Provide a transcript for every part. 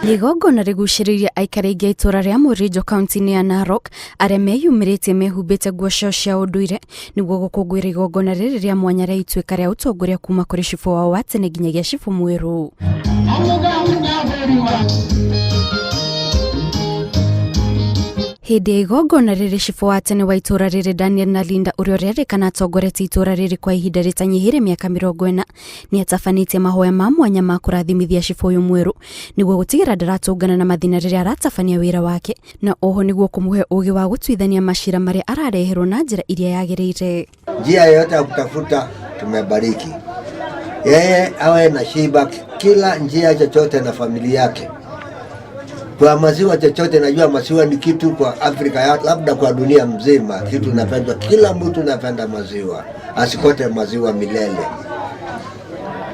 Igongona rĩgucĩrĩirie aikari aingĩ a itũra rĩa Rũrĩrĩ kaunti-inĩ ya Narok arĩa meyumĩrĩtie mehumbĩte nguo ciao cia ũndũire nĩguo gũkũngũĩra igongona rĩrĩ rĩa mwanya rĩa ituĩka rĩa ũtongoria kuma kũrĩ chibũ wao wa tene nginyagia chibũ mwerũ. Hĩndĩ ya igongona rĩrĩ chibũ wa tene wa itũra rĩrĩ Daniel na Linda ũrĩa ũrerĩkana atongoretie itũra rĩrĩ kwa ihinda rĩtanyihĩire mĩaka 40 nĩ atabanĩtie mahoya ma mwanya ma kũrathimithia chibũ ũyũ mwerũ nĩguo gũtigĩra ndaratũngana na mathĩna rĩrĩa aratabania wĩra wake na oho nĩguo kũmũhe ũgĩ wa gũtuithania macira marĩa arareherwo na njĩra iria yagĩrĩire. Njia yote ya kutafuta tumebariki. Yeye awe na shiba kila njia chochote na familia yake. Kwa maziwa chochote, najua maziwa ni kitu kwa Afrika, labda kwa dunia mzima kitu napendwa, kila mtu napenda maziwa, asikote maziwa milele.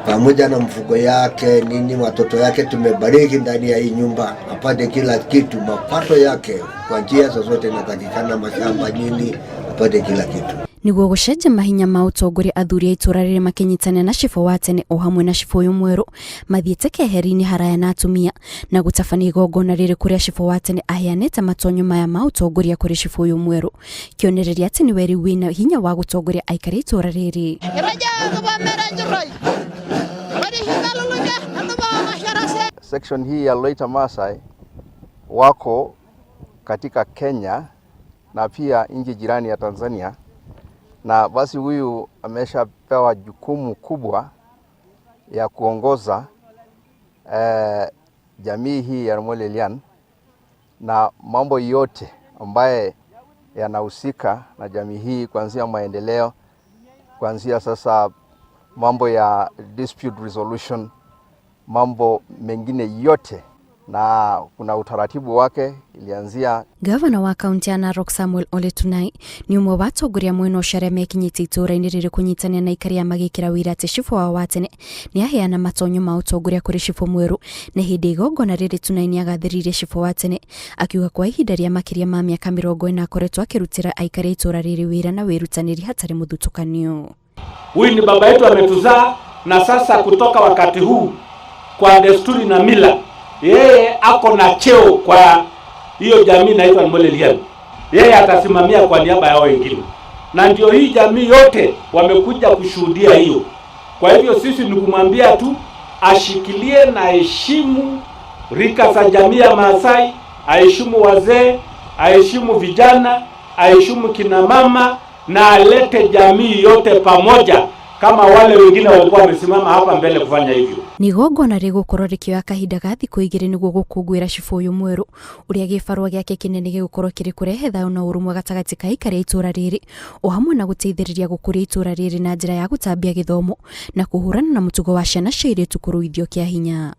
Pamoja na mfuko yake nini, watoto yake tumebariki ndani ya hii nyumba, apate kila kitu, mapato yake kwa njia zozote inatakikana, mashamba nini, apate kila kitu. Niguo gũcenjia mahinya ma ũtongoria athuri a itũra rĩrĩ makinyitania na chibũ wa tene o hamwe na chibũ ũyũ mwerũ mathiĩte keheri-inĩ haraya na atumia na gũtabania igongona rĩrĩ kũrĩa chibũ wa tene aheanĩte matonyo maya ma ũtongoria kũrĩ chibũ ũyũ mwerũ, kĩonereria atĩ nĩwe rĩu wĩna hinya wa gũtongoria aikari a itũra rĩrĩ. Section hii ya Loita Maasai wako katika Kenya na pia nchi jirani ya Tanzania, na basi huyu ameshapewa jukumu kubwa ya kuongoza jamii hii ya Rũrĩrĩ na mambo yote ambaye yanahusika na jamii hii, kuanzia maendeleo, kuanzia sasa mambo ya dispute resolution, mambo mengine yote, na kuna utaratibu wake ilianzia. Gavana wa kaunti ya Narok Samuel Ole Tunai ni umwe wa atongoria mwena ũcio arĩa mekinyĩtie itũra-inĩ rĩrĩ kũnyitania na aikari a magĩkĩra wĩra atĩ chibũ wao wa tene nĩ aheana matonyo ma ũtongoria kũrĩ chibũ mwerũ, na hĩndĩ igongona rĩrĩ Tunai nĩ agathĩrĩirie chibũ wa tene akiuga kwa ihinda rĩa makĩria ma mĩaka 40 akoretwo akĩrutĩra aikari a itũra rĩrĩ wĩra na wĩrutanĩri hatarĩ mũthutũkanio. Huyu ni baba yetu ametuzaa, na sasa kutoka wakati huu kwa desturi na mila yeye ako na cheo kwa hiyo jamii inaitwa Rũrĩrĩ. Yeye atasimamia kwa niaba ya wengine, na ndio hii jamii yote wamekuja kushuhudia hiyo. Kwa hivyo sisi ni kumwambia tu ashikilie na heshimu rika za jamii ya Maasai, aheshimu wazee, aheshimu vijana, aheshimu kina mama, na alete jamii yote pamoja kama wale wengine walikuwa wamesimama hapa mbele kufanya hivyo. Ni igongona rĩgũkorwo rĩkĩoya kahinda ga thikũ 2 nĩguo gũkũngũĩra chibũ ũyũ mwerũ ũrĩa gĩbarũa gĩake kĩnene gĩgũkorwo kĩrĩ kũrehe thayũ na ũrũmwe gatagatĩ ka aikari a itũra rĩrĩ o hamwe na gũteithĩrĩria gũkũria itũra rĩrĩ na njĩra ya gũtambia gĩthomo na kũhũrana na mũtugo wa ciana cia airĩtu kũruithio kĩa hinya.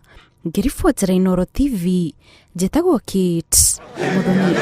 Ngĩribotera Inooro TV, njĩtagwo Kit Mũthoni.